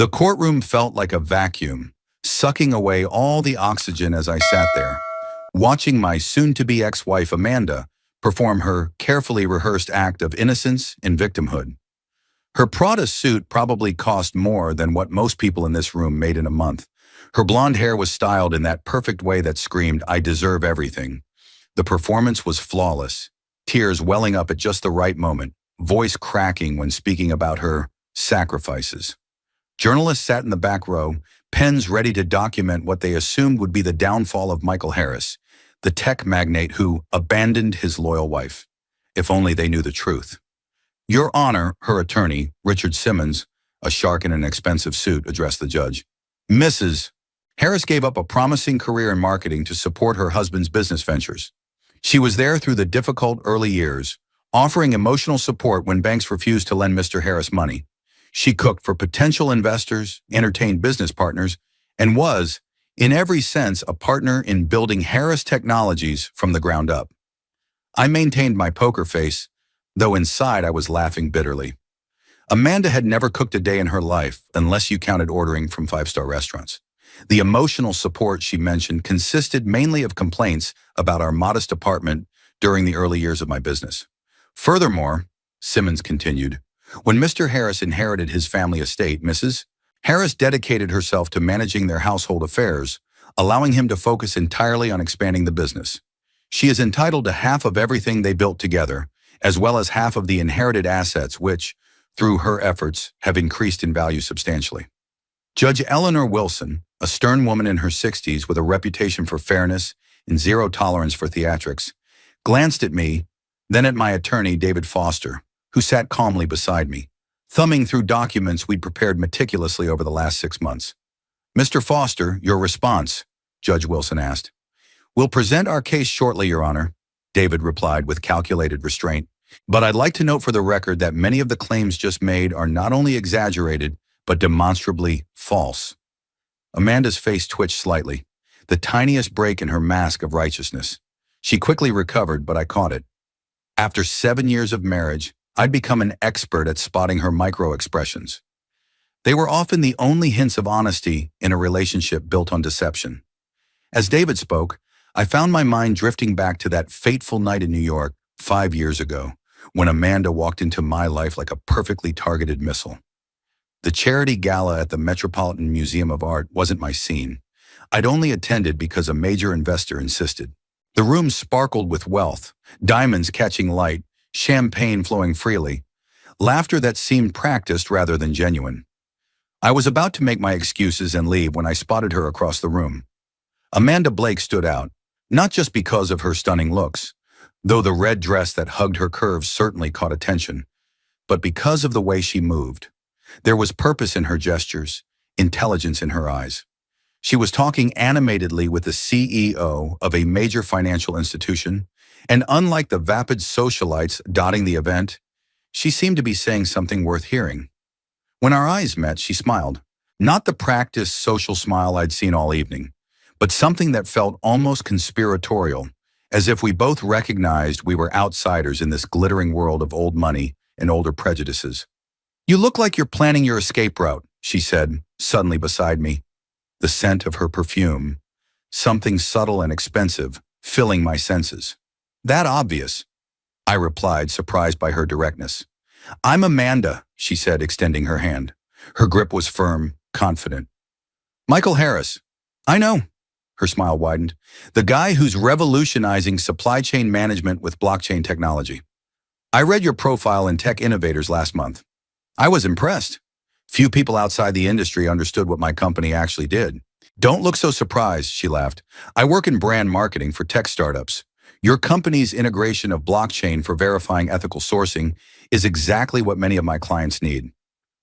The courtroom felt like a vacuum, sucking away all the oxygen as I sat there, watching my soon-to-be ex-wife Amanda perform her carefully rehearsed act of innocence and victimhood. Her Prada suit probably cost more than what most people in this room made in a month. Her blonde hair was styled in that perfect way that screamed, "I deserve everything." The performance was flawless, tears welling up at just the right moment, voice cracking when speaking about her sacrifices. Journalists sat in the back row, pens ready to document what they assumed would be the downfall of Michael Harris, the tech magnate who abandoned his loyal wife. If only they knew the truth. "Your Honor," her attorney, Richard Simmons, a shark in an expensive suit, addressed the judge. "Mrs. Harris gave up a promising career in marketing to support her husband's business ventures. She was there through the difficult early years, offering emotional support when banks refused to lend Mr. Harris money. She cooked for potential investors, entertained business partners, and was, in every sense, a partner in building Harris Technologies from the ground up." I maintained my poker face, though inside I was laughing bitterly. Amanda had never cooked a day in her life, unless you counted ordering from five-star restaurants. The emotional support she mentioned consisted mainly of complaints about our modest apartment during the early years of my business. "Furthermore," Simmons continued, "when Mr. Harris inherited his family estate, Mrs. Harris dedicated herself to managing their household affairs, allowing him to focus entirely on expanding the business. She is entitled to half of everything they built together, as well as half of the inherited assets which, through her efforts, have increased in value substantially." Judge Eleanor Wilson, a stern woman in her 60s with a reputation for fairness and zero tolerance for theatrics, glanced at me, then at my attorney, David Foster, who sat calmly beside me, thumbing through documents we'd prepared meticulously over the last 6 months. "Mr. Foster, your response," Judge Wilson asked. "We'll present our case shortly, Your Honor," David replied with calculated restraint. "But I'd like to note for the record that many of the claims just made are not only exaggerated, but demonstrably false." Amanda's face twitched slightly, the tiniest break in her mask of righteousness. She quickly recovered, but I caught it. After 7 years of marriage, I'd become an expert at spotting her micro-expressions. They were often the only hints of honesty in a relationship built on deception. As David spoke, I found my mind drifting back to that fateful night in New York 5 years ago, when Amanda walked into my life like a perfectly targeted missile. The charity gala at the Metropolitan Museum of Art wasn't my scene. I'd only attended because a major investor insisted. The room sparkled with wealth, diamonds catching light, champagne flowing freely, laughter that seemed practiced rather than genuine. I was about to make my excuses and leave when I spotted her across the room. Amanda Blake stood out, not just because of her stunning looks, though the red dress that hugged her curves certainly caught attention, but because of the way she moved. There was purpose in her gestures, intelligence in her eyes. She was talking animatedly with the CEO of a major financial institution, and unlike the vapid socialites dotting the event, she seemed to be saying something worth hearing. When our eyes met, she smiled, not the practiced social smile I'd seen all evening, but something that felt almost conspiratorial, as if we both recognized we were outsiders in this glittering world of old money and older prejudices. "You look like you're planning your escape route," she said, suddenly beside me, the scent of her perfume, something subtle and expensive, filling my senses. "That obvious," I replied, surprised by her directness. "I'm Amanda," she said, extending her hand. Her grip was firm, confident. "Michael Harris." "I know." Her smile widened. "The guy who's revolutionizing supply chain management with blockchain technology. I read your profile in Tech Innovators last month. I was impressed. Few people outside the industry understood what my company actually did." "Don't look so surprised," she laughed. "I work in brand marketing for tech startups. Your company's integration of blockchain for verifying ethical sourcing is exactly what many of my clients need."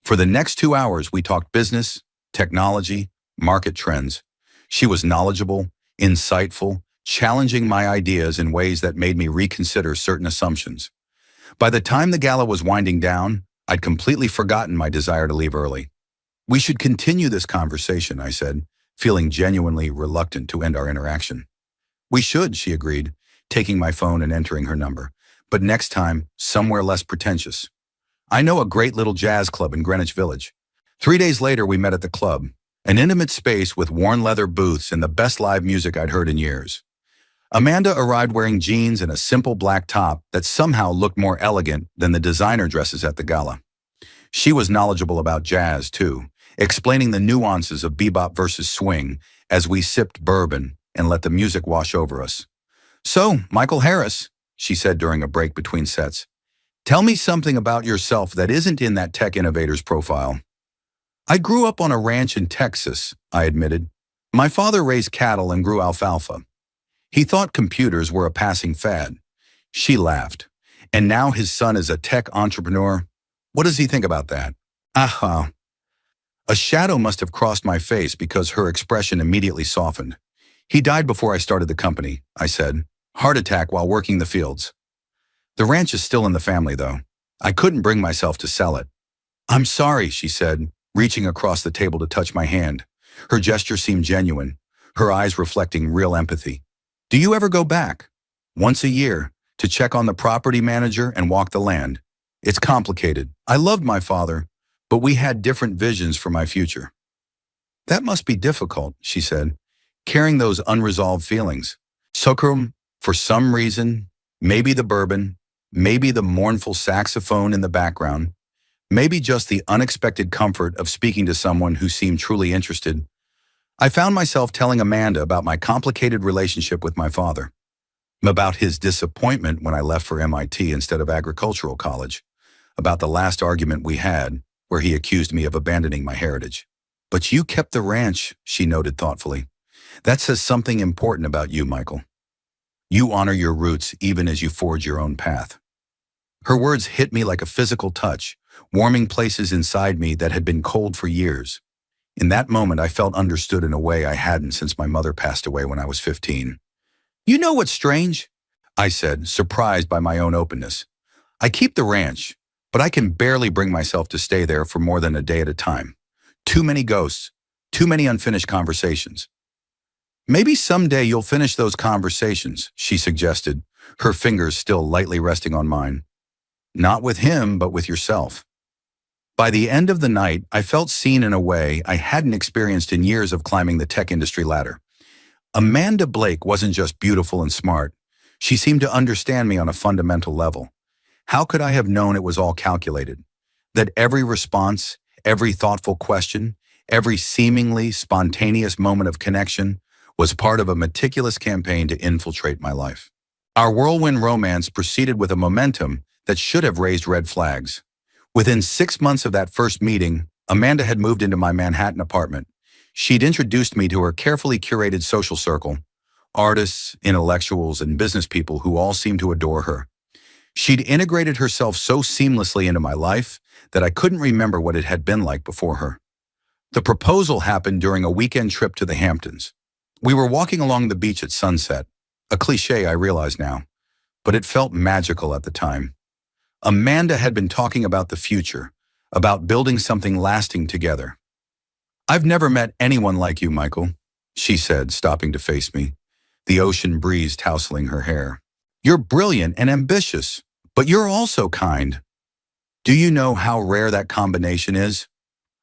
For the next 2 hours, we talked business, technology, market trends. She was knowledgeable, insightful, challenging my ideas in ways that made me reconsider certain assumptions. By the time the gala was winding down, I'd completely forgotten my desire to leave early. "We should continue this conversation," I said, feeling genuinely reluctant to end our interaction. "We should," she agreed, taking my phone and entering her number. "But next time, somewhere less pretentious. I know a great little jazz club in Greenwich Village. 3 days later, we met at the club, an intimate space with worn leather booths and the best live music I'd heard in years. Amanda arrived wearing jeans and a simple black top that somehow looked more elegant than the designer dresses at the gala. She was knowledgeable about jazz, too, explaining the nuances of bebop versus swing as we sipped bourbon and let the music wash over us. "So, Michael Harris," she said during a break between sets, "tell me something about yourself that isn't in that tech innovator's profile." "I grew up on a ranch in Texas," I admitted. "My father raised cattle and grew alfalfa. He thought computers were a passing fad." She laughed. "And now his son is a tech entrepreneur? What does he think about that?" Aha. A shadow must have crossed my face because her expression immediately softened. "He died before I started the company," I said. "Heart attack while working the fields. The ranch is still in the family, though. I couldn't bring myself to sell it." "I'm sorry," she said, reaching across the table to touch my hand. Her gesture seemed genuine, her eyes reflecting real empathy. "Do you ever go back?" "Once a year, to check on the property manager and walk the land. It's complicated. I loved my father, but we had different visions for my future." "That must be difficult," she said, carrying those unresolved feelings. Sokrum, for some reason, maybe the bourbon, maybe the mournful saxophone in the background, maybe just the unexpected comfort of speaking to someone who seemed truly interested, I found myself telling Amanda about my complicated relationship with my father, about his disappointment when I left for MIT instead of agricultural college, about the last argument we had, where he accused me of abandoning my heritage. "But you kept the ranch," she noted thoughtfully. "That says something important about you, Michael. You honor your roots even as you forge your own path." Her words hit me like a physical touch, warming places inside me that had been cold for years. In that moment, I felt understood in a way I hadn't since my mother passed away when I was 15. "You know what's strange?" I said, surprised by my own openness. "I keep the ranch, but I can barely bring myself to stay there for more than a day at a time. Too many ghosts, too many unfinished conversations." "Maybe someday you'll finish those conversations," she suggested, her fingers still lightly resting on mine. "Not with him, but with yourself." By the end of the night, I felt seen in a way I hadn't experienced in years of climbing the tech industry ladder. Amanda Blake wasn't just beautiful and smart. She seemed to understand me on a fundamental level. How could I have known it was all calculated? That every response, every thoughtful question, every seemingly spontaneous moment of connection was part of a meticulous campaign to infiltrate my life. Our whirlwind romance proceeded with a momentum that should have raised red flags. Within 6 months of that first meeting, Amanda had moved into my Manhattan apartment. She'd introduced me to her carefully curated social circle, artists, intellectuals, and business people who all seemed to adore her. She'd integrated herself so seamlessly into my life that I couldn't remember what it had been like before her. The proposal happened during a weekend trip to the Hamptons. We were walking along the beach at sunset, a cliche I realize now, but it felt magical at the time. Amanda had been talking about the future, about building something lasting together. "I've never met anyone like you, Michael," she said, stopping to face me, the ocean breeze tousling her hair. "You're brilliant and ambitious, but you're also kind. Do you know how rare that combination is?"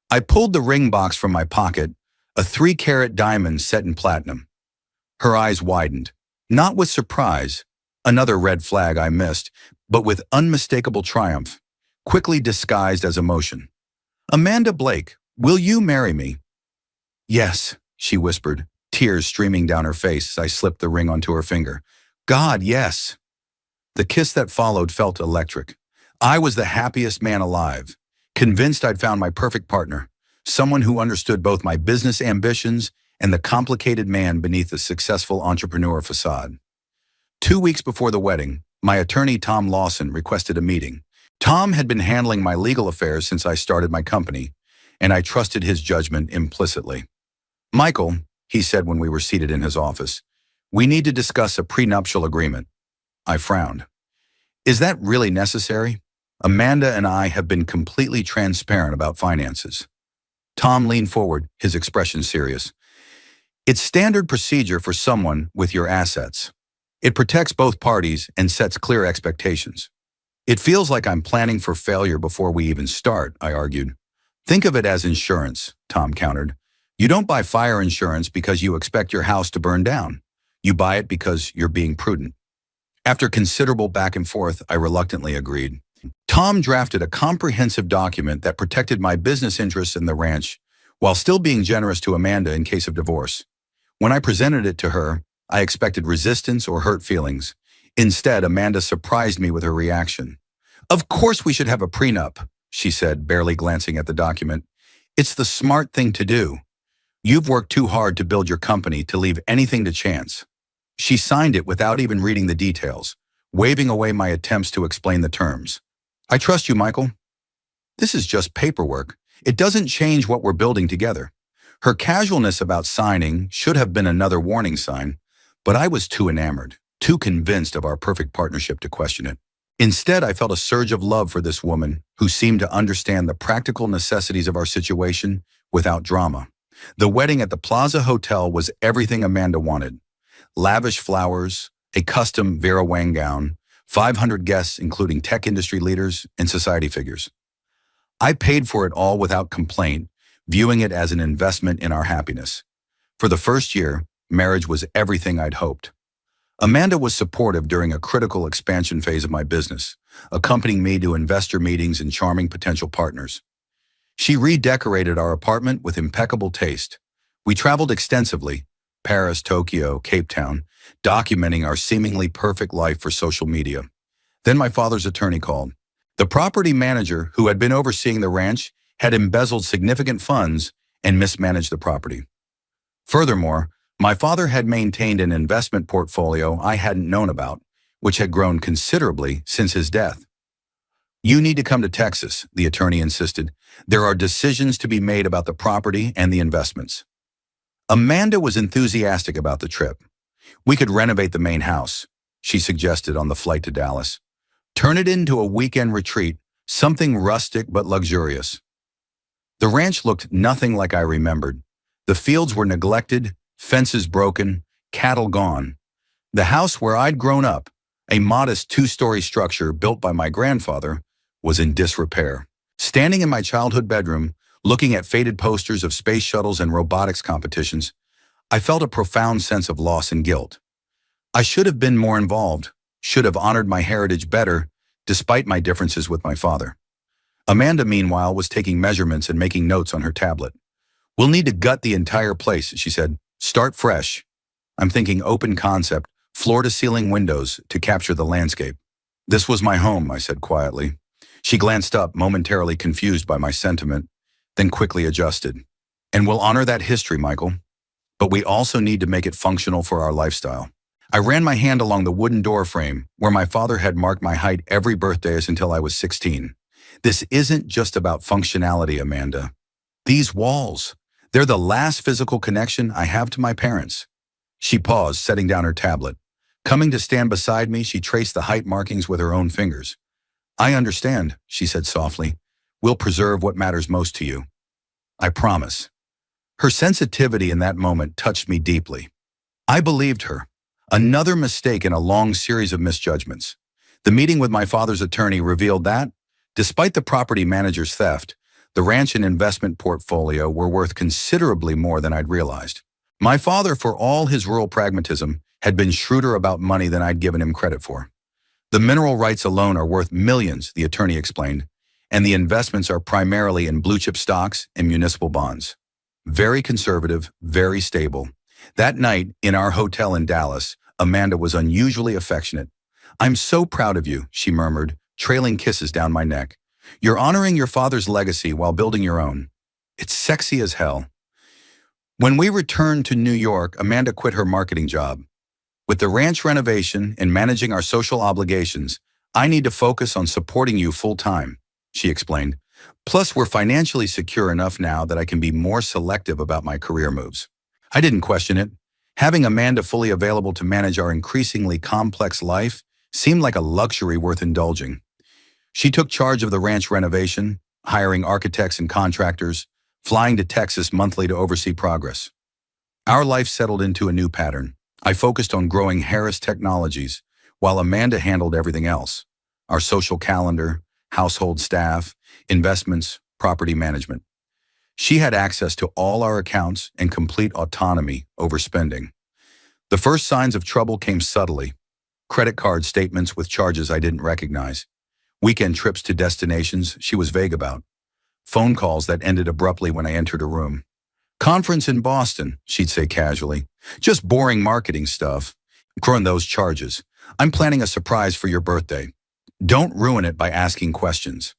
I pulled the ring box from my pocket, a 3-carat diamond set in platinum. Her eyes widened, not with surprise, another red flag I missed, but with unmistakable triumph, quickly disguised as emotion. "Amanda Blake, will you marry me?" "Yes," she whispered, tears streaming down her face as I slipped the ring onto her finger. "God, yes." The kiss that followed felt electric. I was the happiest man alive, convinced I'd found my perfect partner, someone who understood both my business ambitions and the complicated man beneath the successful entrepreneur facade. 2 weeks before the wedding, my attorney Tom Lawson requested a meeting. Tom had been handling my legal affairs since I started my company, and I trusted his judgment implicitly. "Michael," he said when we were seated in his office, "we need to discuss a prenuptial agreement." I frowned. "Is that really necessary? Amanda and I have been completely transparent about finances." Tom leaned forward, his expression serious. "It's standard procedure for someone with your assets. It protects both parties and sets clear expectations." "It feels like I'm planning for failure before we even start," I argued. Think of it as insurance, Tom countered. You don't buy fire insurance because you expect your house to burn down. You buy it because you're being prudent. After considerable back and forth, I reluctantly agreed. Tom drafted a comprehensive document that protected my business interests in the ranch while still being generous to Amanda in case of divorce. When I presented it to her, I expected resistance or hurt feelings. Instead, Amanda surprised me with her reaction. Of course we should have a prenup, she said, barely glancing at the document. It's the smart thing to do. You've worked too hard to build your company to leave anything to chance. She signed it without even reading the details, waving away my attempts to explain the terms. I trust you, Michael. This is just paperwork. It doesn't change what we're building together. Her casualness about signing should have been another warning sign, but I was too enamored, too convinced of our perfect partnership to question it. Instead, I felt a surge of love for this woman who seemed to understand the practical necessities of our situation without drama. The wedding at the Plaza Hotel was everything Amanda wanted. Lavish flowers, a custom Vera Wang gown, 500 guests including tech industry leaders and society figures. I paid for it all without complaint, viewing it as an investment in our happiness. For the first year, marriage was everything I'd hoped. Amanda was supportive during a critical expansion phase of my business, accompanying me to investor meetings and charming potential partners. She redecorated our apartment with impeccable taste. We traveled extensively, Paris, Tokyo, Cape Town, documenting our seemingly perfect life for social media. Then my father's attorney called. The property manager who had been overseeing the ranch had embezzled significant funds and mismanaged the property. Furthermore, my father had maintained an investment portfolio I hadn't known about, which had grown considerably since his death. You need to come to Texas, the attorney insisted. There are decisions to be made about the property and the investments. Amanda was enthusiastic about the trip. We could renovate the main house, she suggested on the flight to Dallas. Turn it into a weekend retreat, something rustic but luxurious. The ranch looked nothing like I remembered. The fields were neglected, fences broken, cattle gone. The house where I'd grown up, a modest two-story structure built by my grandfather, was in disrepair. Standing in my childhood bedroom, looking at faded posters of space shuttles and robotics competitions, I felt a profound sense of loss and guilt. I should have been more involved, should have honored my heritage better, despite my differences with my father. Amanda, meanwhile, was taking measurements and making notes on her tablet. We'll need to gut the entire place, she said. Start fresh. I'm thinking open concept, floor-to-ceiling windows to capture the landscape. This was my home, I said quietly. She glanced up, momentarily confused by my sentiment, then quickly adjusted. And we'll honor that history, Michael. But we also need to make it functional for our lifestyle. I ran my hand along the wooden door frame where my father had marked my height every birthday until I was 16. This isn't just about functionality, Amanda. These walls, they're the last physical connection I have to my parents. She paused, setting down her tablet. Coming to stand beside me, she traced the height markings with her own fingers. I understand, she said softly. We'll preserve what matters most to you. I promise. Her sensitivity in that moment touched me deeply. I believed her. Another mistake in a long series of misjudgments. The meeting with my father's attorney revealed that, despite the property manager's theft, the ranch and investment portfolio were worth considerably more than I'd realized. My father, for all his rural pragmatism, had been shrewder about money than I'd given him credit for. The mineral rights alone are worth millions, the attorney explained, and the investments are primarily in blue-chip stocks and municipal bonds. Very conservative, very stable. That night, in our hotel in Dallas, Amanda was unusually affectionate. I'm so proud of you, she murmured, trailing kisses down my neck. You're honoring your father's legacy while building your own. It's sexy as hell. When we returned to New York, Amanda quit her marketing job. With the ranch renovation and managing our social obligations, I need to focus on supporting you full-time, she explained. Plus, we're financially secure enough now that I can be more selective about my career moves. I didn't question it. Having Amanda fully available to manage our increasingly complex life seemed like a luxury worth indulging. She took charge of the ranch renovation, hiring architects and contractors, flying to Texas monthly to oversee progress. Our life settled into a new pattern. I focused on growing Harris Technologies, while Amanda handled everything else: our social calendar, household staff, investments, property management. She had access to all our accounts and complete autonomy over spending. The first signs of trouble came subtly. Credit card statements with charges I didn't recognize. Weekend trips to destinations she was vague about. Phone calls that ended abruptly when I entered a room. Conference in Boston, she'd say casually. Just boring marketing stuff. Run those charges. I'm planning a surprise for your birthday. Don't ruin it by asking questions.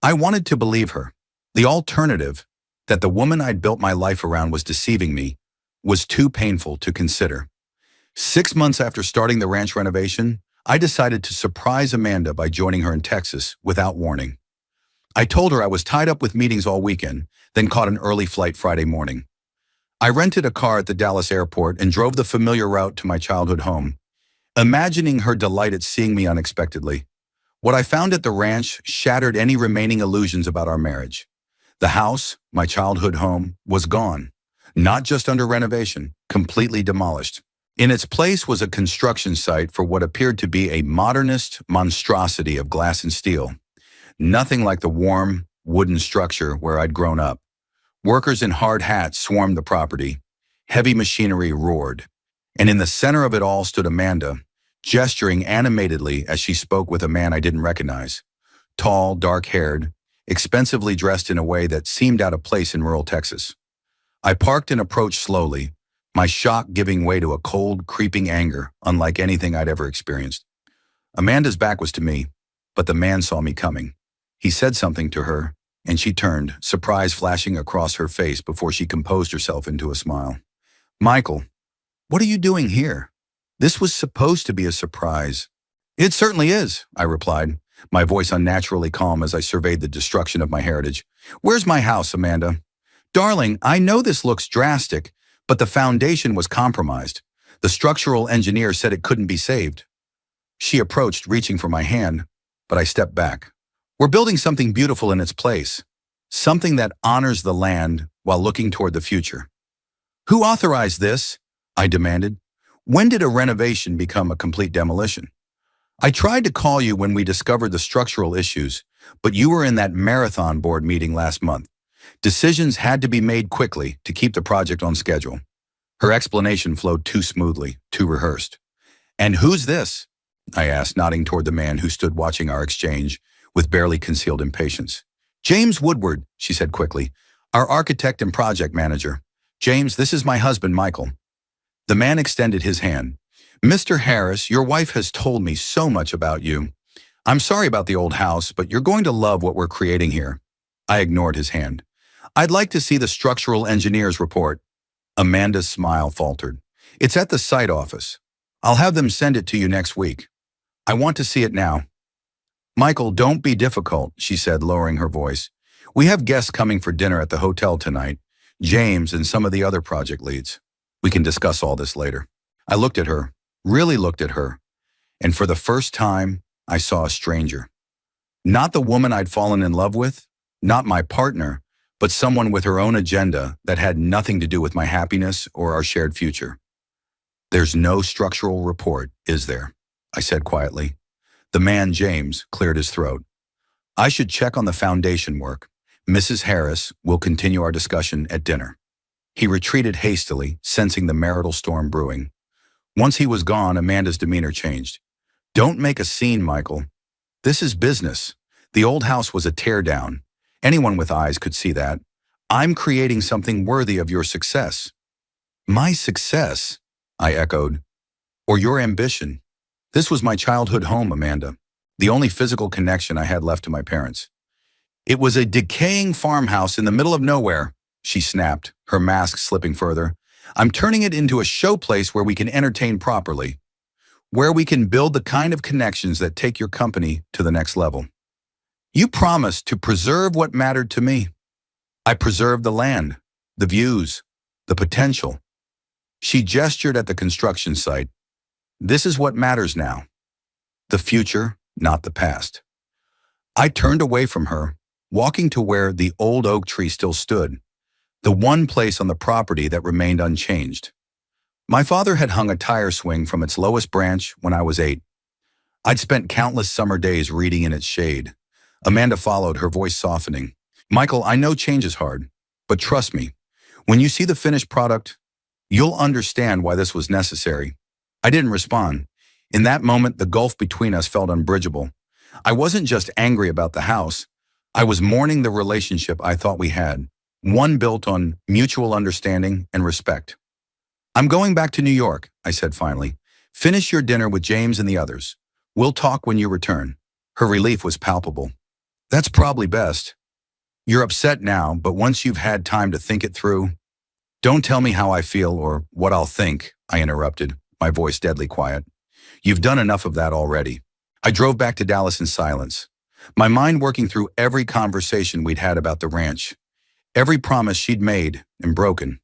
I wanted to believe her. The alternative, that the woman I'd built my life around was deceiving me, was too painful to consider. 6 months after starting the ranch renovation, I decided to surprise Amanda by joining her in Texas without warning. I told her I was tied up with meetings all weekend, then caught an early flight Friday morning. I rented a car at the Dallas airport and drove the familiar route to my childhood home, imagining her delight at seeing me unexpectedly. What I found at the ranch shattered any remaining illusions about our marriage. The house, my childhood home, was gone. Not just under renovation, completely demolished. In its place was a construction site for what appeared to be a modernist monstrosity of glass and steel. Nothing like the warm, wooden structure where I'd grown up. Workers in hard hats swarmed the property. Heavy machinery roared. And in the center of it all stood Amanda, gesturing animatedly as she spoke with a man I didn't recognize. Tall, dark-haired, expensively dressed in a way that seemed out of place in rural Texas. I parked and approached slowly, my shock giving way to a cold, creeping anger unlike anything I'd ever experienced. Amanda's back was to me, but the man saw me coming. He said something to her, and she turned, surprise flashing across her face before she composed herself into a smile. "Michael, what are you doing here? This was supposed to be a surprise." "It certainly is," I replied, my voice unnaturally calm as I surveyed the destruction of my heritage. "Where's my house, Amanda?" "Darling, I know this looks drastic, but the foundation was compromised. The structural engineer said it couldn't be saved." She approached, reaching for my hand, but I stepped back. "We're building something beautiful in its place, something that honors the land while looking toward the future." "Who authorized this?" I demanded. "When did a renovation become a complete demolition?" "I tried to call you when we discovered the structural issues, but you were in that marathon board meeting last month. Decisions had to be made quickly to keep the project on schedule." Her explanation flowed too smoothly, too rehearsed. "And who's this?" I asked, nodding toward the man who stood watching our exchange with barely concealed impatience. "James Woodward," she said quickly, "our architect and project manager. James, this is my husband, Michael." The man extended his hand. "Mr. Harris, your wife has told me so much about you. I'm sorry about the old house, but you're going to love what we're creating here." I ignored his hand. "I'd like to see the structural engineer's report." Amanda's smile faltered. "It's at the site office. I'll have them send it to you next week. I want to see it now." "Michael, don't be difficult," she said, lowering her voice. "We have guests coming for dinner at the hotel tonight, James and some of the other project leads. We can discuss all this later." I looked at her, really looked at her, and for the first time, I saw a stranger. Not the woman I'd fallen in love with, not my partner, but someone with her own agenda that had nothing to do with my happiness or our shared future. "There's no structural report, is there?" I said quietly. The man, James, cleared his throat. "I should check on the foundation work. Mrs. Harris will continue our discussion at dinner." He retreated hastily, sensing the marital storm brewing. Once he was gone, Amanda's demeanor changed. "Don't make a scene, Michael. This is business. The old house was a teardown. Anyone with eyes could see that. I'm creating something worthy of your success." "My success?" I echoed. "Or your ambition. This was my childhood home, Amanda, the only physical connection I had left to my parents." "It was a decaying farmhouse in the middle of nowhere," she snapped, her mask slipping further. "I'm turning it into a showplace where we can entertain properly, where we can build the kind of connections that take your company to the next level. You promised to preserve what mattered to me. I preserved the land, the views, the potential." She gestured at the construction site. "This is what matters now. The future, not the past." I turned away from her, walking to where the old oak tree still stood, the one place on the property that remained unchanged. My father had hung a tire swing from its lowest branch when I was 8. I'd spent countless summer days reading in its shade. Amanda followed, her voice softening. Michael, I know change is hard, but trust me, when you see the finished product, you'll understand why this was necessary. I didn't respond. In that moment, the gulf between us felt unbridgeable. I wasn't just angry about the house. I was mourning the relationship I thought we had, one built on mutual understanding and respect. I'm going back to New York, I said finally. Finish your dinner with James and the others. We'll talk when you return. Her relief was palpable. That's probably best. You're upset now, but once you've had time to think it through, don't tell me how I feel or what I'll think, I interrupted, my voice deadly quiet. You've done enough of that already. I drove back to Dallas in silence, my mind working through every conversation we'd had about the ranch, every promise she'd made and broken.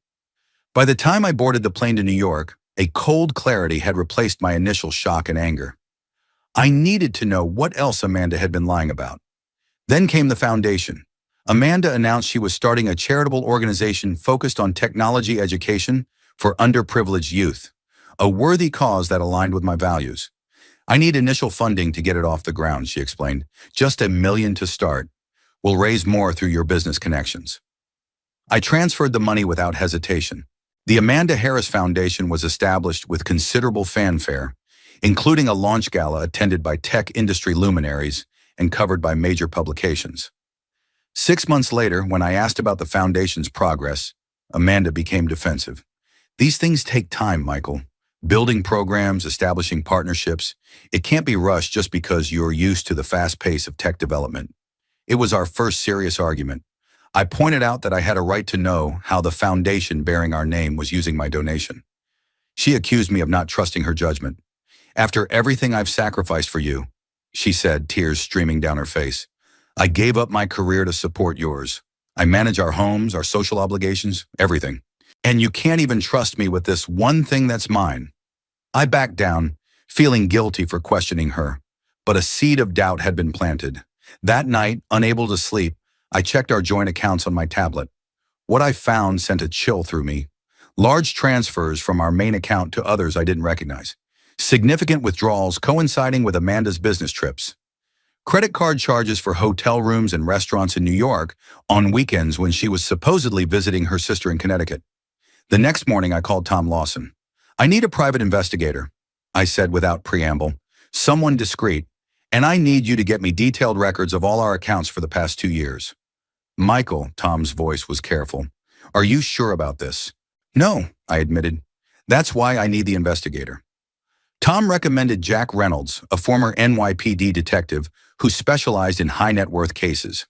By the time I boarded the plane to New York, a cold clarity had replaced my initial shock and anger. I needed to know what else Amanda had been lying about. Then came the foundation. Amanda announced she was starting a charitable organization focused on technology education for underprivileged youth, a worthy cause that aligned with my values. I need initial funding to get it off the ground, she explained. Just $1 million to start. We'll raise more through your business connections. I transferred the money without hesitation. The Amanda Harris Foundation was established with considerable fanfare, including a launch gala attended by tech industry luminaries and covered by major publications. 6 months later, when I asked about the foundation's progress, Amanda became defensive. These things take time, Michael. Building programs, establishing partnerships, it can't be rushed just because you're used to the fast pace of tech development. It was our first serious argument. I pointed out that I had a right to know how the foundation bearing our name was using my donation. She accused me of not trusting her judgment. After everything I've sacrificed for you, she said, tears streaming down her face, I gave up my career to support yours. I manage our homes, our social obligations, everything. And you can't even trust me with this one thing that's mine. I backed down, feeling guilty for questioning her, but a seed of doubt had been planted. That night, unable to sleep, I checked our joint accounts on my tablet. What I found sent a chill through me. Large transfers from our main account to others I didn't recognize. Significant withdrawals coinciding with Amanda's business trips. Credit card charges for hotel rooms and restaurants in New York on weekends when she was supposedly visiting her sister in Connecticut. The next morning, I called Tom Lawson. I need a private investigator, I said without preamble, someone discreet, and I need you to get me detailed records of all our accounts for the past 2 years. Michael, Tom's voice was careful. Are you sure about this? No, I admitted. That's why I need the investigator. Tom recommended Jack Reynolds, a former NYPD detective who specialized in high net worth cases.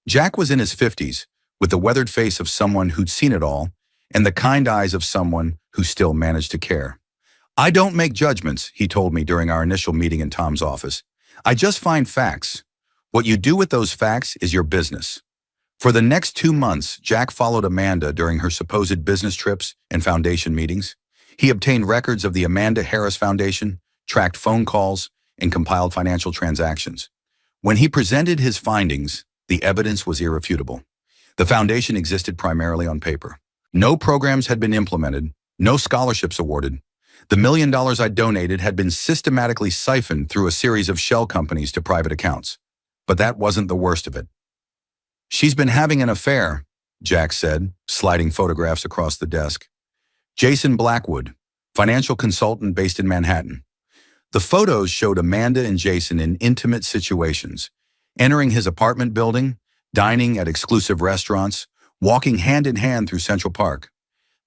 Jack was in his 50s, with the weathered face of someone who'd seen it all and the kind eyes of someone who still managed to care. I don't make judgments, he told me during our initial meeting in Tom's office. I just find facts. What you do with those facts is your business. For the next 2 months, Jack followed Amanda during her supposed business trips and foundation meetings. He obtained records of the Amanda Harris Foundation, tracked phone calls, and compiled financial transactions. When he presented his findings, the evidence was irrefutable. The foundation existed primarily on paper. No programs had been implemented, no scholarships awarded. The $1 million I donated had been systematically siphoned through a series of shell companies to private accounts. But that wasn't the worst of it. She's been having an affair, Jack said, sliding photographs across the desk. Jason Blackwood, financial consultant based in Manhattan. The photos showed Amanda and Jason in intimate situations, entering his apartment building, dining at exclusive restaurants, walking hand in hand through Central Park.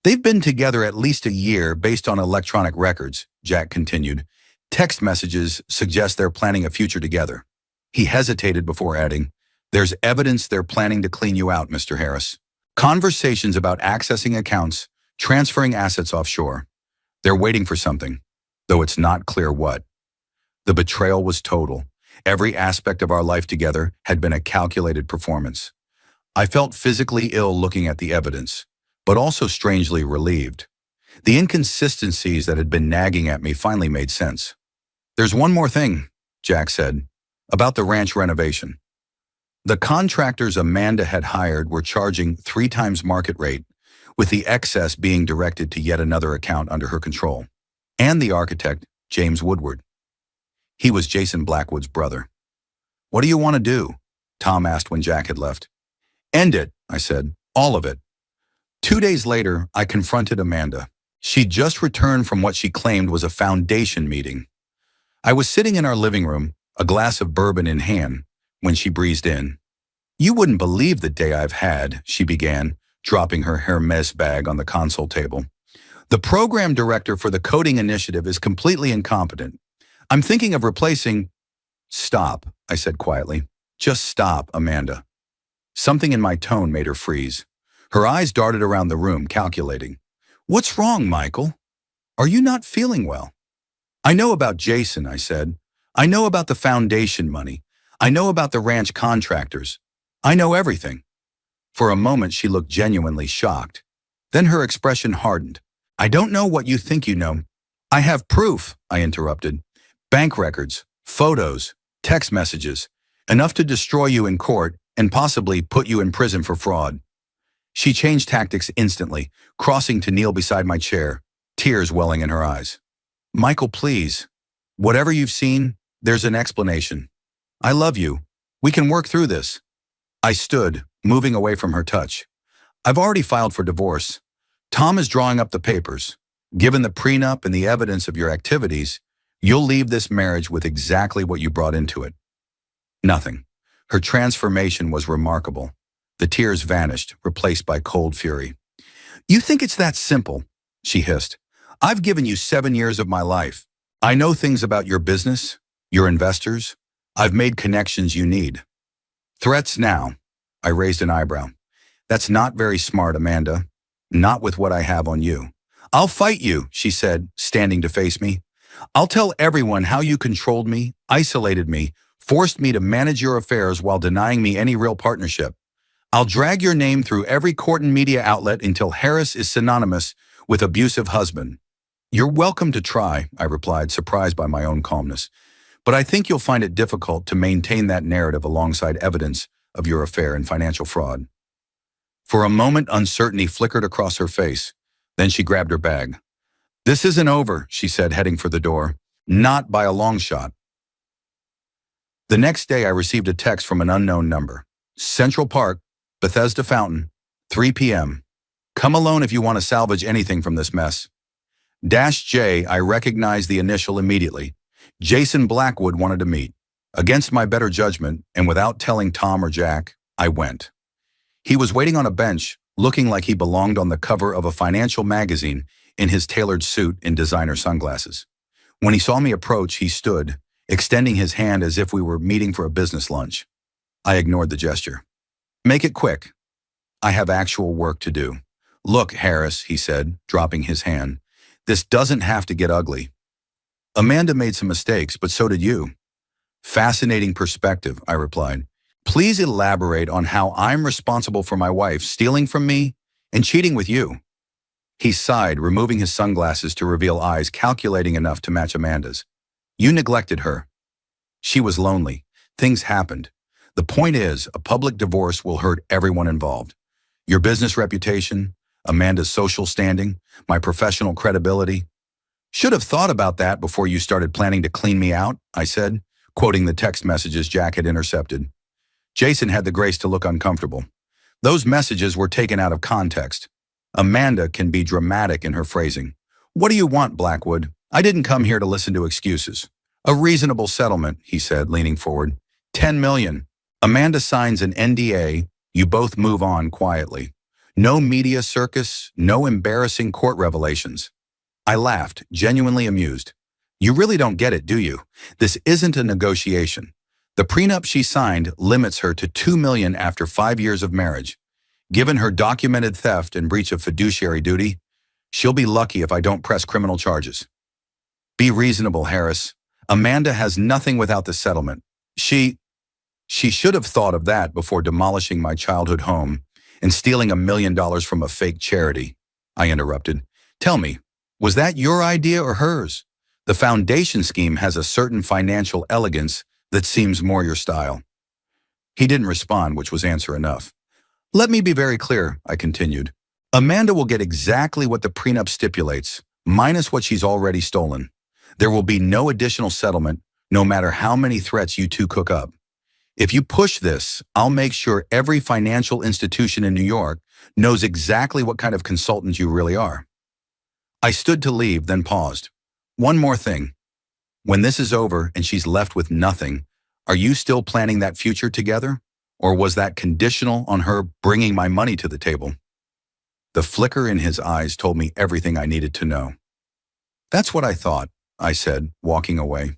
They've been together at least a year based on electronic records, Jack continued. Text messages suggest they're planning a future together. He hesitated before adding, there's evidence they're planning to clean you out, Mr. Harris. Conversations about accessing accounts, transferring assets offshore. They're waiting for something, though it's not clear what. The betrayal was total. Every aspect of our life together had been a calculated performance. I felt physically ill looking at the evidence, but also strangely relieved. The inconsistencies that had been nagging at me finally made sense. There's one more thing, Jack said, about the ranch renovation. The contractors Amanda had hired were charging 3 times market rate, with the excess being directed to yet another account under her control. And the architect, James Woodward. He was Jason Blackwood's brother. What do you want to do? Tom asked when Jack had left. End it, I said. All of it. 2 days later, I confronted Amanda. She'd just returned from what she claimed was a foundation meeting. I was sitting in our living room, a glass of bourbon in hand, when she breezed in. You wouldn't believe the day I've had, she began, dropping her Hermes bag on the console table. The program director for the coding initiative is completely incompetent. I'm thinking of replacing... Stop, I said quietly. Just stop, Amanda. Something in my tone made her freeze. Her eyes darted around the room, calculating. What's wrong, Michael? Are you not feeling well? I know about Jason, I said. I know about the foundation money. I know about the ranch contractors. I know everything. For a moment, she looked genuinely shocked. Then her expression hardened. I don't know what you think you know. I have proof, I interrupted. Bank records, photos, text messages, enough to destroy you in court and possibly put you in prison for fraud. She changed tactics instantly, crossing to kneel beside my chair, tears welling in her eyes. Michael, please. Whatever you've seen, there's an explanation. I love you. We can work through this. I stood, moving away from her touch. I've already filed for divorce. Tom is drawing up the papers. Given the prenup and the evidence of your activities, you'll leave this marriage with exactly what you brought into it. Nothing. Her transformation was remarkable. The tears vanished, replaced by cold fury. You think it's that simple, she hissed. I've given you 7 years of my life. I know things about your business, your investors. I've made connections you need. Threats now. I raised an eyebrow. That's not very smart, Amanda. Not with what I have on you. I'll fight you, she said, standing to face me. I'll tell everyone how you controlled me, isolated me, forced me to manage your affairs while denying me any real partnership. I'll drag your name through every court and media outlet until Harris is synonymous with abusive husband. You're welcome to try, I replied, surprised by my own calmness. But I think you'll find it difficult to maintain that narrative alongside evidence of your affair and financial fraud. For a moment, uncertainty flickered across her face. Then she grabbed her bag. This isn't over, she said, heading for the door. Not by a long shot. The next day, I received a text from an unknown number. Central Park, Bethesda Fountain, 3 p.m. Come alone if you want to salvage anything from this mess. -J, I recognized the initial immediately. Jason Blackwood wanted to meet. Against my better judgment, and without telling Tom or Jack, I went. He was waiting on a bench, looking like he belonged on the cover of a financial magazine in his tailored suit and designer sunglasses. When he saw me approach, he stood, extending his hand as if we were meeting for a business lunch. I ignored the gesture. Make it quick. I have actual work to do. Look, Harris, he said, dropping his hand. This doesn't have to get ugly. Amanda made some mistakes, but so did you. Fascinating perspective, I replied. Please elaborate on how I'm responsible for my wife stealing from me and cheating with you. He sighed, removing his sunglasses to reveal eyes calculating enough to match Amanda's. You neglected her. She was lonely. Things happened. The point is, a public divorce will hurt everyone involved. Your business reputation, Amanda's social standing, my professional credibility. Should have thought about that before you started planning to clean me out, I said, quoting the text messages Jack had intercepted. Jason had the grace to look uncomfortable. Those messages were taken out of context. Amanda can be dramatic in her phrasing. What do you want, Blackwood? I didn't come here to listen to excuses. A reasonable settlement, he said, leaning forward. 10 million. Amanda signs an NDA. You both move on quietly. No media circus, no embarrassing court revelations. I laughed, genuinely amused. You really don't get it, do you? This isn't a negotiation. The prenup she signed limits her to 2 million after 5 years of marriage. Given her documented theft and breach of fiduciary duty, she'll be lucky if I don't press criminal charges. Be reasonable, Harris. Amanda has nothing without the settlement. She should have thought of that before demolishing my childhood home and stealing $1 million from a fake charity, I interrupted. Tell me, was that your idea or hers? The foundation scheme has a certain financial elegance that seems more your style. He didn't respond, which was answer enough. Let me be very clear, I continued. Amanda will get exactly what the prenup stipulates, minus what she's already stolen. There will be no additional settlement, no matter how many threats you two cook up. If you push this, I'll make sure every financial institution in New York knows exactly what kind of consultant you really are. I stood to leave, then paused. One more thing. When this is over and she's left with nothing, are you still planning that future together? Or was that conditional on her bringing my money to the table? The flicker in his eyes told me everything I needed to know. That's what I thought, I said, walking away.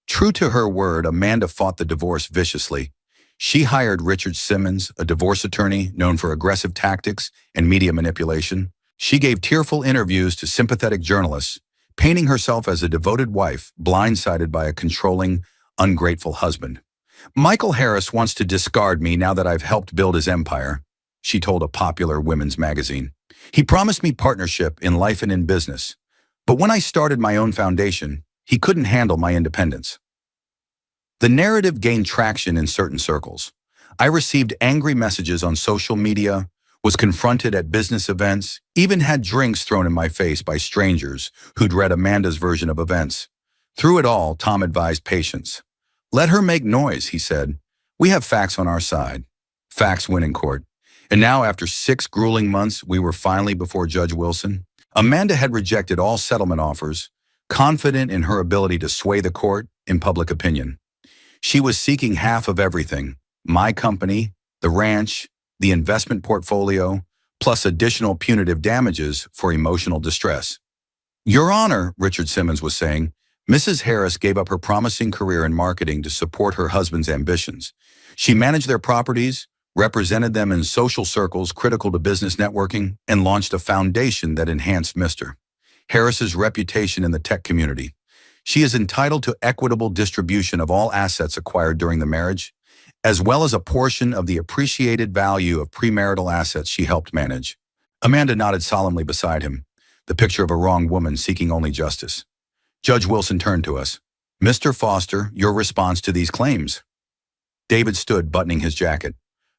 True to her word, Amanda fought the divorce viciously. She hired Richard Simmons, a divorce attorney known for aggressive tactics and media manipulation. She gave tearful interviews to sympathetic journalists, painting herself as a devoted wife, blindsided by a controlling, ungrateful husband. Michael Harris wants to discard me now that I've helped build his empire, she told a popular women's magazine. He promised me partnership in life and in business. But when I started my own foundation, he couldn't handle my independence. The narrative gained traction in certain circles. I received angry messages on social media, was confronted at business events, even had drinks thrown in my face by strangers who'd read Amanda's version of events. Through it all, Tom advised patience. Let her make noise, he said. We have facts on our side. Facts win in court. And now, after 6 grueling months, we were finally before Judge Wilson. Amanda had rejected all settlement offers, confident in her ability to sway the court in public opinion. She was seeking half of everything: my company, the ranch, the investment portfolio, plus additional punitive damages for emotional distress. Your Honor, Richard Simmons was saying, Mrs. Harris gave up her promising career in marketing to support her husband's ambitions. She managed their properties, represented them in social circles critical to business networking, and launched a foundation that enhanced Mr. Harris's reputation in the tech community. She is entitled to equitable distribution of all assets acquired during the marriage, as well as a portion of the appreciated value of premarital assets she helped manage. Amanda nodded solemnly beside him, the picture of a wronged woman seeking only justice. Judge Wilson turned to us. Mr. Foster, your response to these claims? David stood, buttoning his jacket.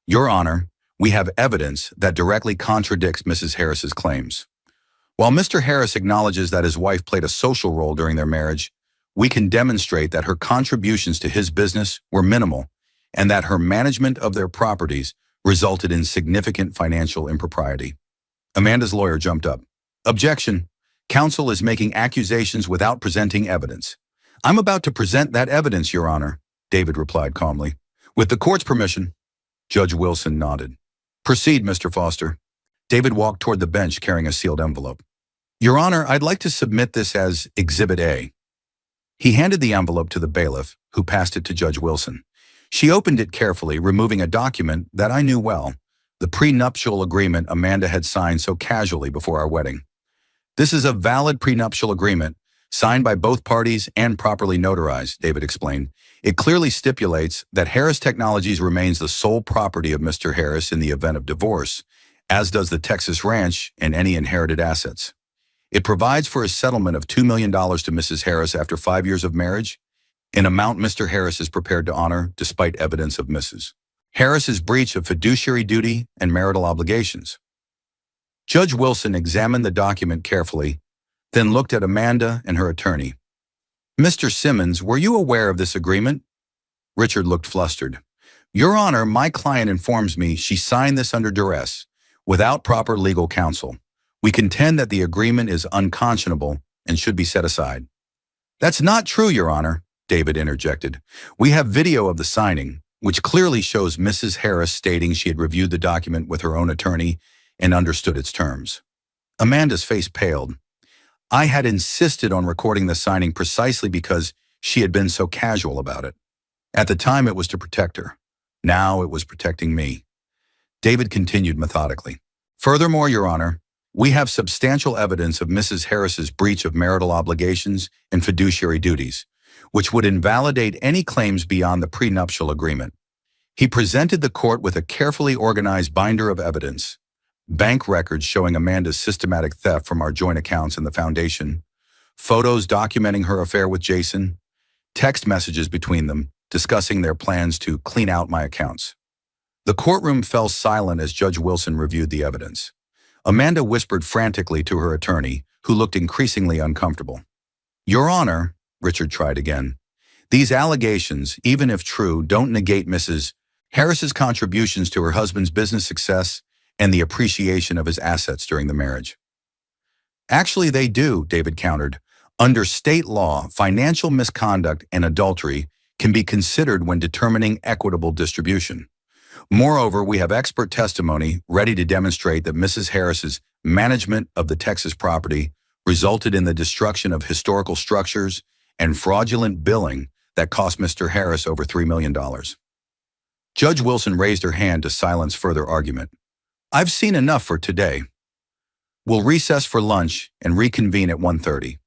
Your Honor, we have evidence that directly contradicts Mrs. Harris's claims. While Mr. Harris acknowledges that his wife played a social role during their marriage, we can demonstrate that her contributions to his business were minimal and that her management of their properties resulted in significant financial impropriety. Amanda's lawyer jumped up. Objection. Counsel is making accusations without presenting evidence. I'm about to present that evidence, Your Honor, David replied calmly. With the court's permission. Judge Wilson nodded. Proceed, Mr. Foster. David walked toward the bench carrying a sealed envelope. Your Honor, I'd like to submit this as Exhibit A. He handed the envelope to the bailiff, who passed it to Judge Wilson. She opened it carefully, removing a document that I knew well, the prenuptial agreement Amanda had signed so casually before our wedding. This is a valid prenuptial agreement, signed by both parties and properly notarized, David explained. It clearly stipulates that Harris Technologies remains the sole property of Mr. Harris in the event of divorce, as does the Texas ranch and any inherited assets. It provides for a settlement of $2 million to Mrs. Harris after 5 years of marriage, an amount Mr. Harris is prepared to honor despite evidence of Mrs. Harris's breach of fiduciary duty and marital obligations. Judge Wilson examined the document carefully, then looked at Amanda and her attorney. Mr. Simmons, were you aware of this agreement? Richard looked flustered. Your Honor, my client informs me she signed this under duress, without proper legal counsel. We contend that the agreement is unconscionable and should be set aside. That's not true, Your Honor, David interjected. We have video of the signing, which clearly shows Mrs. Harris stating she had reviewed the document with her own attorney and understood its terms. Amanda's face paled. I had insisted on recording the signing precisely because she had been so casual about it. At the time, it was to protect her. Now it was protecting me. David continued methodically. Furthermore, Your Honor, we have substantial evidence of Mrs. Harris's breach of marital obligations and fiduciary duties, which would invalidate any claims beyond the prenuptial agreement. He presented the court with a carefully organized binder of evidence, bank records showing Amanda's systematic theft from our joint accounts in the foundation, photos documenting her affair with Jason, text messages between them discussing their plans to clean out my accounts. The courtroom fell silent as Judge Wilson reviewed the evidence. Amanda whispered frantically to her attorney, who looked increasingly uncomfortable. Your Honor, Richard tried again, These allegations, even if true, don't negate Mrs. Harris's contributions to her husband's business success and the appreciation of his assets during the marriage. Actually, they do, David countered. Under state law, financial misconduct and adultery can be considered when determining equitable distribution. Moreover, we have expert testimony ready to demonstrate that Mrs. Harris's management of the Texas property resulted in the destruction of historical structures and fraudulent billing that cost Mr. Harris over $3 million. Judge Wilson raised her hand to silence further argument. I've seen enough for today. We'll recess for lunch and reconvene at 1:30.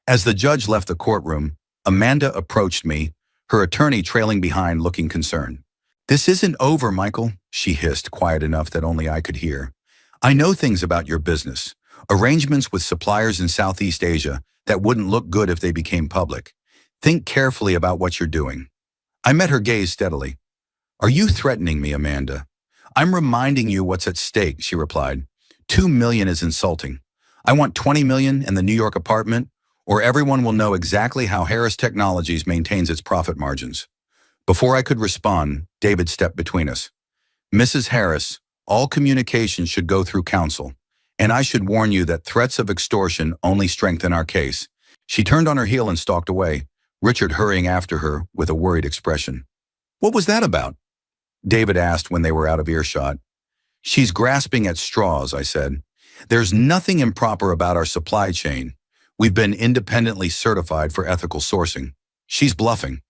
As the judge left the courtroom, Amanda approached me, her attorney trailing behind looking concerned. "This isn't over, Michael," she hissed, quiet enough that only I could hear. "I know things about your business, arrangements with suppliers in Southeast Asia that wouldn't look good if they became public. Think carefully about what you're doing." I met her gaze steadily. "Are you threatening me, Amanda?" "I'm reminding you what's at stake," she replied. $2 million is insulting. I want $20 million in the New York apartment, or everyone will know exactly how Harris Technologies maintains its profit margins. Before I could respond, David stepped between us. "Mrs. Harris, all communication should go through counsel, and I should warn you that threats of extortion only strengthen our case." She turned on her heel and stalked away, Richard hurrying after her with a worried expression. "What was that about?" David asked when they were out of earshot. "She's grasping at straws," I said. "There's nothing improper about our supply chain. We've been independently certified for ethical sourcing. She's bluffing."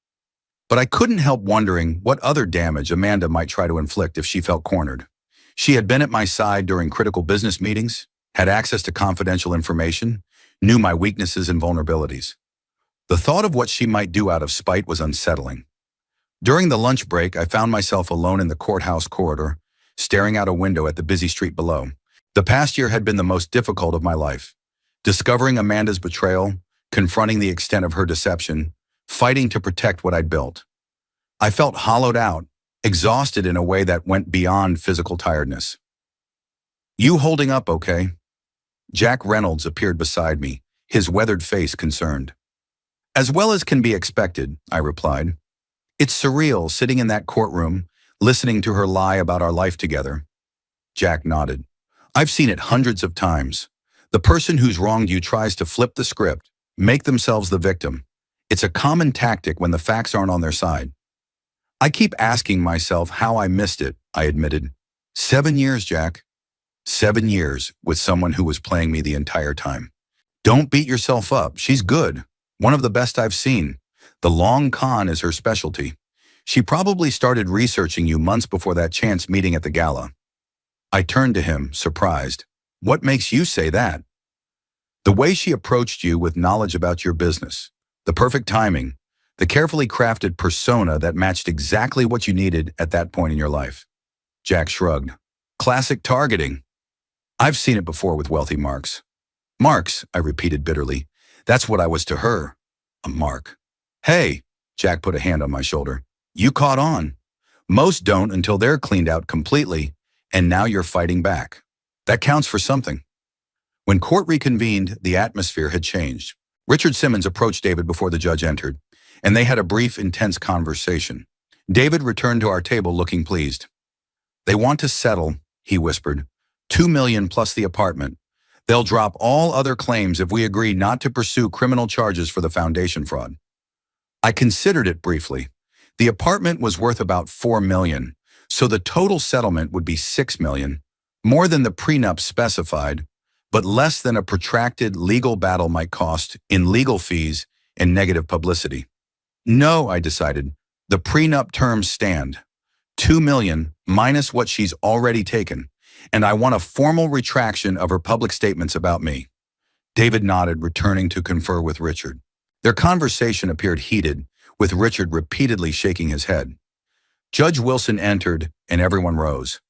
But I couldn't help wondering what other damage Amanda might try to inflict if she felt cornered. She had been at my side during critical business meetings, had access to confidential information, knew my weaknesses and vulnerabilities. The thought of what she might do out of spite was unsettling. During the lunch break, I found myself alone in the courthouse corridor, staring out a window at the busy street below. The past year had been the most difficult of my life. Discovering Amanda's betrayal, confronting the extent of her deception, fighting to protect what I'd built. I felt hollowed out, exhausted in a way that went beyond physical tiredness. "You holding up okay?" Jack Reynolds appeared beside me, his weathered face concerned. "As well as can be expected," I replied. "It's surreal sitting in that courtroom, listening to her lie about our life together." Jack nodded. "I've seen it hundreds of times. The person who's wronged you tries to flip the script, make themselves the victim. It's a common tactic when the facts aren't on their side. I keep asking myself how I missed it," I admitted. 7 years, Jack. 7 years with someone who was playing me the entire time. "Don't beat yourself up. She's good. One of the best I've seen. The long con is her specialty. She probably started researching you months before that chance meeting at the gala." I turned to him, surprised. "What makes you say that?" "The way she approached you with knowledge about your business. The perfect timing. The carefully crafted persona that matched exactly what you needed at that point in your life." Jack shrugged. "Classic targeting. I've seen it before with wealthy marks." "Marks," I repeated bitterly. "That's what I was to her. A mark." "Hey," Jack put a hand on my shoulder. "You caught on. Most don't until they're cleaned out completely, and now you're fighting back. That counts for something." When court reconvened, the atmosphere had changed. Richard Simmons approached David before the judge entered, and they had a brief, intense conversation. David returned to our table looking pleased. "They want to settle," he whispered. $2 million plus the apartment. They'll drop all other claims if we agree not to pursue criminal charges for the foundation fraud." I considered it briefly. The apartment was worth about $4 million, so the total settlement would be $6 million, more than the prenup specified, but less than a protracted legal battle might cost in legal fees and negative publicity. "No," I decided. "The prenup terms stand. $2 million minus what she's already taken, and I want a formal retraction of her public statements about me." David nodded, returning to confer with Richard. Their conversation appeared heated, with Richard repeatedly shaking his head. Judge Wilson entered, and everyone rose.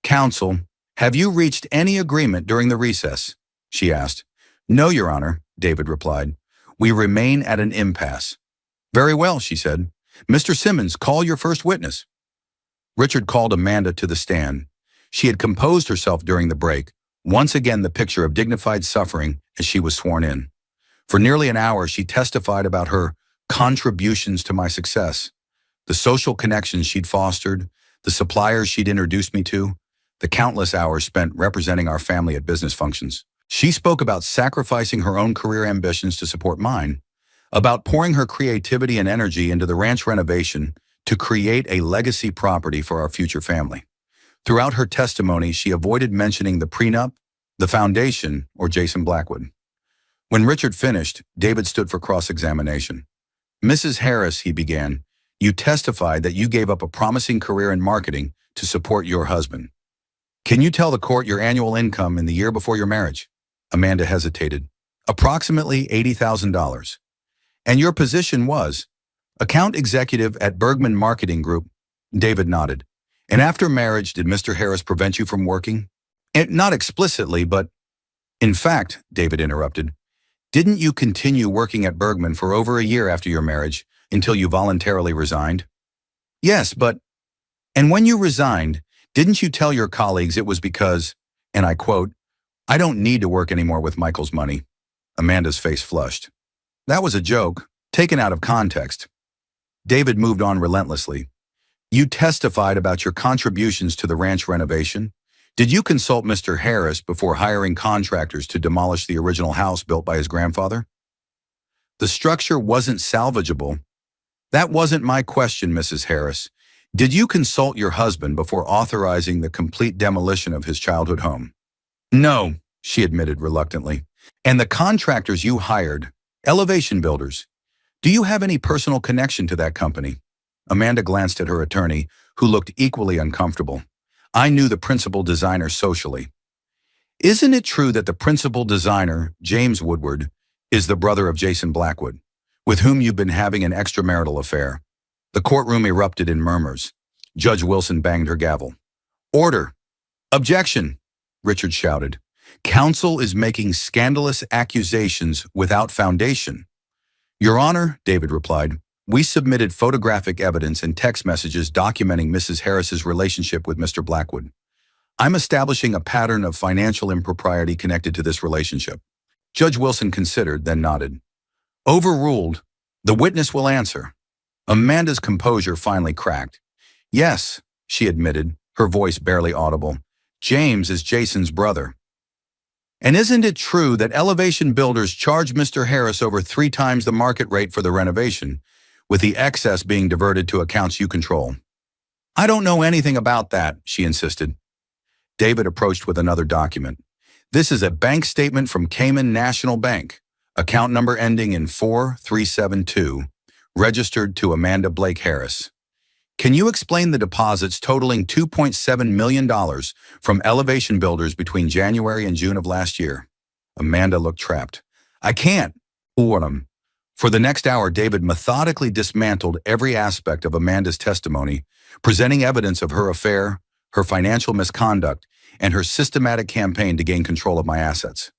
"Counsel, have you reached any agreement during the recess?" she asked. "No, Your Honor," David replied. "We remain at an impasse." "Very well," she said. "Mr. Simmons, call your first witness." Richard called Amanda to the stand. She had composed herself during the break, once again the picture of dignified suffering as she was sworn in. For nearly an hour, she testified about her contributions to my success, the social connections she'd fostered, the suppliers she'd introduced me to, the countless hours spent representing our family at business functions. She spoke about sacrificing her own career ambitions to support mine, about pouring her creativity and energy into the ranch renovation to create a legacy property for our future family. Throughout her testimony, she avoided mentioning the prenup, the foundation, or Jason Blackwood. When Richard finished, David stood for cross-examination. "Mrs. Harris," he began, "you testified that you gave up a promising career in marketing to support your husband. Can you tell the court your annual income in the year before your marriage?" Amanda hesitated. "Approximately $80,000. "And your position was?" "Account executive at Bergman Marketing Group." David nodded. "And after marriage, did Mr. Harris prevent you from working?" "Not explicitly, but—" "In fact," David interrupted, "didn't you continue working at Bergman for over a year after your marriage until you voluntarily resigned?" "Yes, but—" "And when you resigned, didn't you tell your colleagues it was because, and I quote, 'I don't need to work anymore with Michael's money'?" Amanda's face flushed. "That was a joke, taken out of context." David moved on relentlessly. "You testified about your contributions to the ranch renovation. Did you consult Mr. Harris before hiring contractors to demolish the original house built by his grandfather?" "The structure wasn't salvageable." "That wasn't my question, Mrs. Harris. Did you consult your husband before authorizing the complete demolition of his childhood home?" "No," she admitted reluctantly. "And the contractors you hired, Elevation Builders, do you have any personal connection to that company?" Amanda glanced at her attorney, who looked equally uncomfortable. "I knew the principal designer socially." "Isn't it true that the principal designer, James Woodward, is the brother of Jason Blackwood, with whom you've been having an extramarital affair?" The courtroom erupted in murmurs. Judge Wilson banged her gavel. "Order! Objection!" Richard shouted. "Counsel is making scandalous accusations without foundation." "Your Honor," David replied, "we submitted photographic evidence and text messages documenting Mrs. Harris's relationship with Mr. Blackwood. I'm establishing a pattern of financial impropriety connected to this relationship." Judge Wilson considered, then nodded. "Overruled. The witness will answer." Amanda's composure finally cracked. "Yes," she admitted, her voice barely audible. "James is Jason's brother." "And isn't it true that Elevation Builders charged Mr. Harris over 3 times the market rate for the renovation, with the excess being diverted to accounts you control?" "I don't know anything about that," she insisted. David approached with another document. "This is a bank statement from Cayman National Bank, account number ending in 4372, registered to Amanda Blake Harris. Can you explain the deposits totaling $2.7 million from Elevation Builders between January and June of last year?" Amanda looked trapped. "I can't." For the next hour, David methodically dismantled every aspect of Amanda's testimony, presenting evidence of her affair, her financial misconduct, and her systematic campaign to gain control of my assets.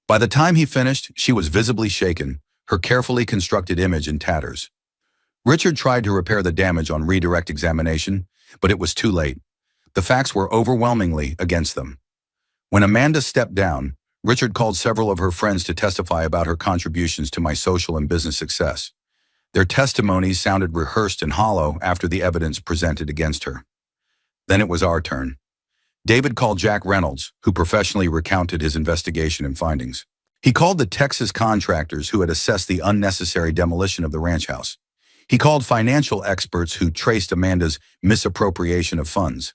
By the time he finished, she was visibly shaken, her carefully constructed image in tatters. Richard tried to repair the damage on redirect examination, but it was too late. The facts were overwhelmingly against them. When Amanda stepped down, Richard called several of her friends to testify about her contributions to my social and business success. Their testimonies sounded rehearsed and hollow after the evidence presented against her. Then it was our turn. David called Jack Reynolds, who professionally recounted his investigation and findings. He called the Texas contractors who had assessed the unnecessary demolition of the ranch house. He called financial experts who traced Amanda's misappropriation of funds.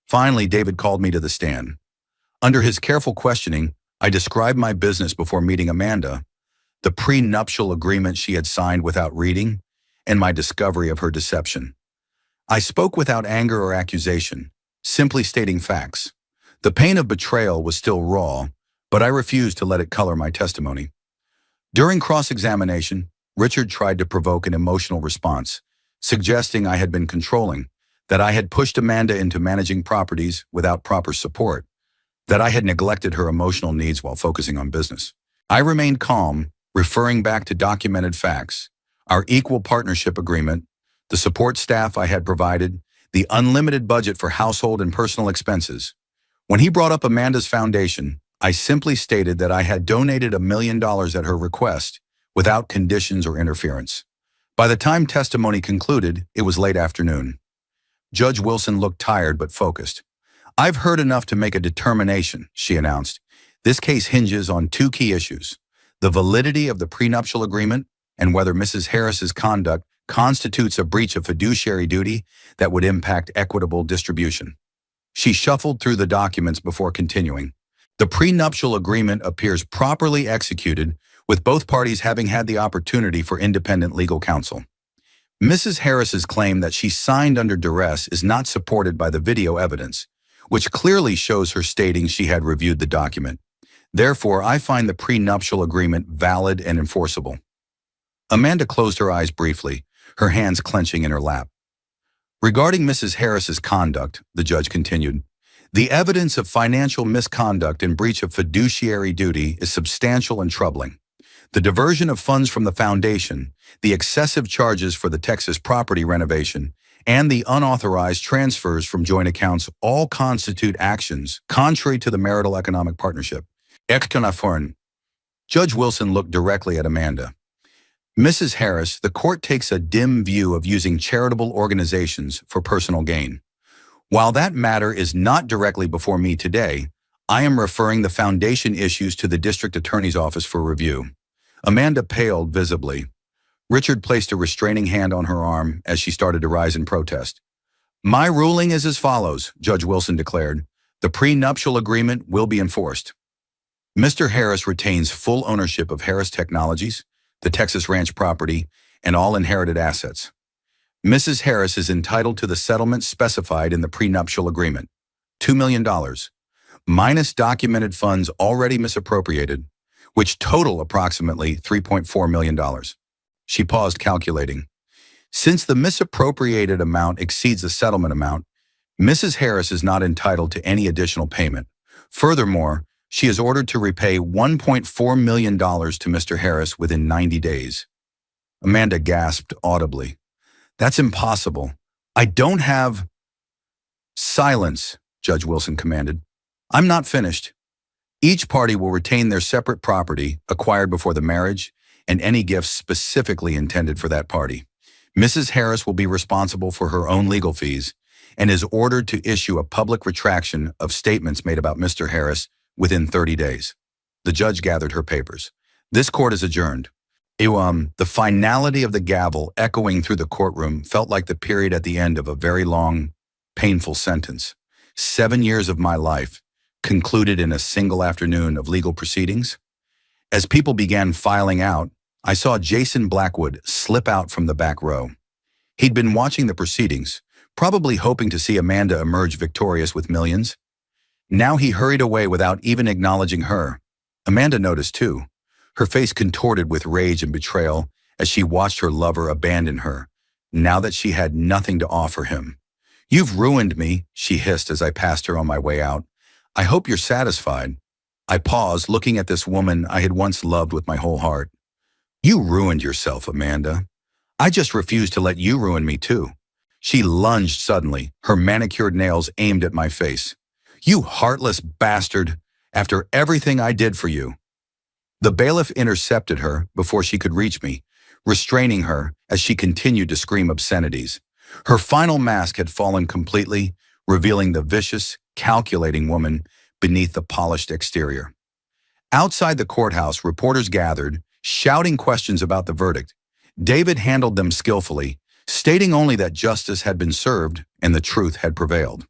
Finally, David called me to the stand. Under his careful questioning, I described my business before meeting Amanda, the prenuptial agreement she had signed without reading, and my discovery of her deception. I spoke without anger or accusation, simply stating facts. The pain of betrayal was still raw, but I refused to let it color my testimony. During cross-examination, Richard tried to provoke an emotional response, suggesting I had been controlling, that I had pushed Amanda into managing properties without proper support, that I had neglected her emotional needs while focusing on business. I remained calm, referring back to documented facts, our equal partnership agreement, the support staff I had provided, the unlimited budget for household and personal expenses. When he brought up Amanda's foundation, I simply stated that I had donated $1 million at her request, without conditions or interference. By the time testimony concluded, it was late afternoon. Judge Wilson looked tired but focused. "I've heard enough to make a determination," she announced. "This case hinges on two key issues: the validity of the prenuptial agreement and whether Mrs. Harris's conduct constitutes a breach of fiduciary duty that would impact equitable distribution." She shuffled through the documents before continuing. "The prenuptial agreement appears properly executed, with both parties having had the opportunity for independent legal counsel. Mrs. Harris's claim that she signed under duress is not supported by the video evidence, which clearly shows her stating she had reviewed the document. Therefore, I find the prenuptial agreement valid and enforceable." Amanda closed her eyes briefly, her hands clenching in her lap. "Regarding Mrs. Harris's conduct," the judge continued, "the evidence of financial misconduct and breach of fiduciary duty is substantial and troubling. The diversion of funds from the foundation, the excessive charges for the Texas property renovation, and the unauthorized transfers from joint accounts all constitute actions contrary to the marital economic partnership." Judge Wilson looked directly at Amanda. "Mrs. Harris, the court takes a dim view of using charitable organizations for personal gain. While that matter is not directly before me today, I am referring the foundation issues to the district attorney's office for review." Amanda paled visibly. Richard placed a restraining hand on her arm as she started to rise in protest. "My ruling is as follows," Judge Wilson declared. "The prenuptial agreement will be enforced. Mr. Harris retains full ownership of Harris Technologies, the Texas Ranch property, and all inherited assets. Mrs. Harris is entitled to the settlement specified in the prenuptial agreement, $2 million, minus documented funds already misappropriated, which total approximately $3.4 million. She paused, calculating. Since the misappropriated amount exceeds the settlement amount, Mrs. Harris is not entitled to any additional payment. Furthermore, she is ordered to repay $1.4 million to Mr. Harris within 90 days. Amanda gasped audibly. "That's impossible. I don't have—" "Silence," Judge Wilson commanded. "I'm not finished. Each party will retain their separate property acquired before the marriage and any gifts specifically intended for that party. Mrs. Harris will be responsible for her own legal fees and is ordered to issue a public retraction of statements made about Mr. Harris within 30 days. The judge gathered her papers. "This court is adjourned." The finality of the gavel echoing through the courtroom felt like the period at the end of a very long, painful sentence. 7 years of my life concluded in a single afternoon of legal proceedings. As people began filing out, I saw Jason Blackwood slip out from the back row. He'd been watching the proceedings, probably hoping to see Amanda emerge victorious with millions. Now he hurried away without even acknowledging her. Amanda noticed too, her face contorted with rage and betrayal as she watched her lover abandon her, now that she had nothing to offer him. "You've ruined me," she hissed as I passed her on my way out. "I hope you're satisfied." I paused, looking at this woman I had once loved with my whole heart. "You ruined yourself, Amanda. I just refuse to let you ruin me too." She lunged suddenly, her manicured nails aimed at my face. "You heartless bastard, after everything I did for you." The bailiff intercepted her before she could reach me, restraining her as she continued to scream obscenities. Her final mask had fallen completely, revealing the vicious, calculating woman beneath the polished exterior. Outside the courthouse, reporters gathered, shouting questions about the verdict. David handled them skillfully, stating only that justice had been served and the truth had prevailed.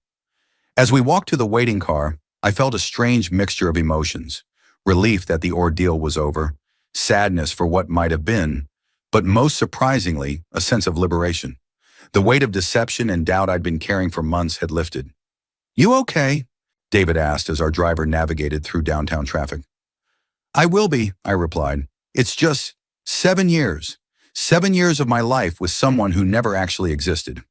As we walked to the waiting car, I felt a strange mixture of emotions: relief that the ordeal was over, sadness for what might have been, but most surprisingly, a sense of liberation. The weight of deception and doubt I'd been carrying for months had lifted. "You okay?" David asked as our driver navigated through downtown traffic. "I will be," I replied. "It's just 7 years. 7 years of my life with someone who never actually existed."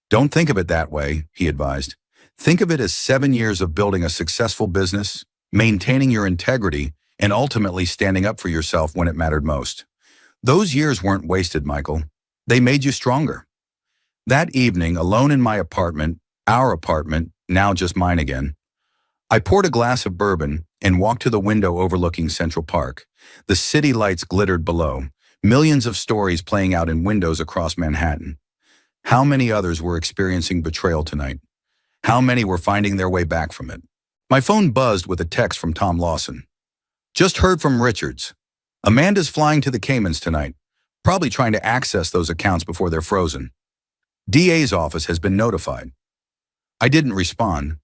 "Don't think of it that way," he advised. "Think of it as 7 years of building a successful business, maintaining your integrity, and ultimately standing up for yourself when it mattered most. Those years weren't wasted, Michael. They made you stronger." That evening, alone in my apartment, our apartment, now just mine again, I poured a glass of bourbon and walked to the window overlooking Central Park. The city lights glittered below, Millions of stories playing out in windows across Manhattan. How many others were experiencing betrayal tonight? How many were finding their way back from it? My phone buzzed with a text from Tom Lawson. Just heard from Richards. Amanda's flying to the Caymans tonight, probably trying to access those accounts before they're frozen. DA's office has been notified. I didn't respond.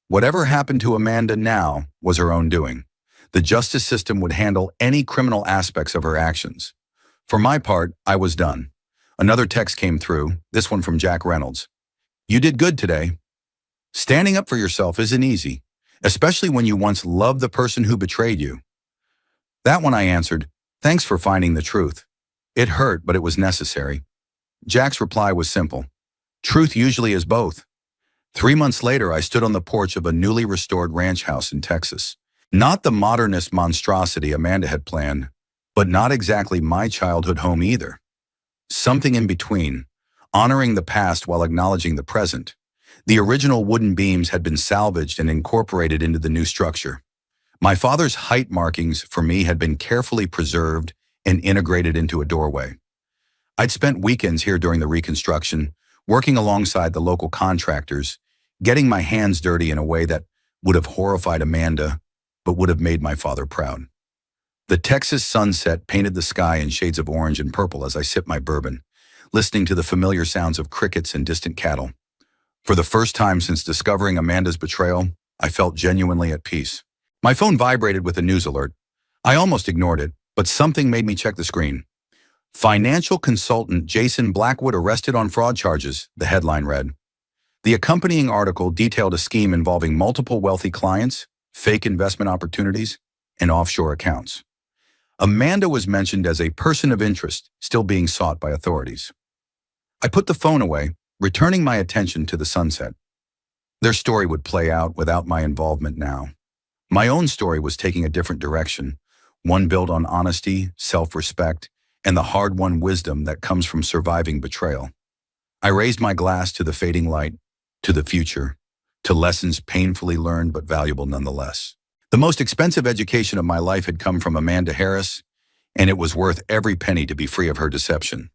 Whatever happened to Amanda now was her own doing. The justice system would handle any criminal aspects of her actions. For my part, I was done. Another text came through, this one from Jack Reynolds. You did good today. Standing up for yourself isn't easy, especially when you once loved the person who betrayed you. That one I answered, thanks for finding the truth. It hurt, but it was necessary. Jack's reply was simple. Truth usually is both. 3 months later, I stood on the porch of a newly restored ranch house in Texas. Not the modernist monstrosity Amanda had planned, but not exactly my childhood home either. Something in between, honoring the past while acknowledging the present. The original wooden beams had been salvaged and incorporated into the new structure. My father's height markings for me had been carefully preserved and integrated into a doorway. I'd spent weekends here during the reconstruction, working alongside the local contractors, getting my hands dirty in a way that would have horrified Amanda, but would have made my father proud. The Texas sunset painted the sky in shades of orange and purple as I sipped my bourbon, listening to the familiar sounds of crickets and distant cattle. For the first time since discovering Amanda's betrayal, I felt genuinely at peace. My phone vibrated with a news alert. I almost ignored it, but something made me check the screen. Financial consultant Jason Blackwood arrested on fraud charges, the headline read. The accompanying article detailed a scheme involving multiple wealthy clients, fake investment opportunities, and offshore accounts. Amanda was mentioned as a person of interest still being sought by authorities. I put the phone away, returning my attention to the sunset. Their story would play out without my involvement now. My own story was taking a different direction, one built on honesty, self-respect, and the hard-won wisdom that comes from surviving betrayal. I raised my glass to the fading light, to the future, to lessons painfully learned but valuable nonetheless. The most expensive education of my life had come from Amanda Harris, and it was worth every penny to be free of her deception.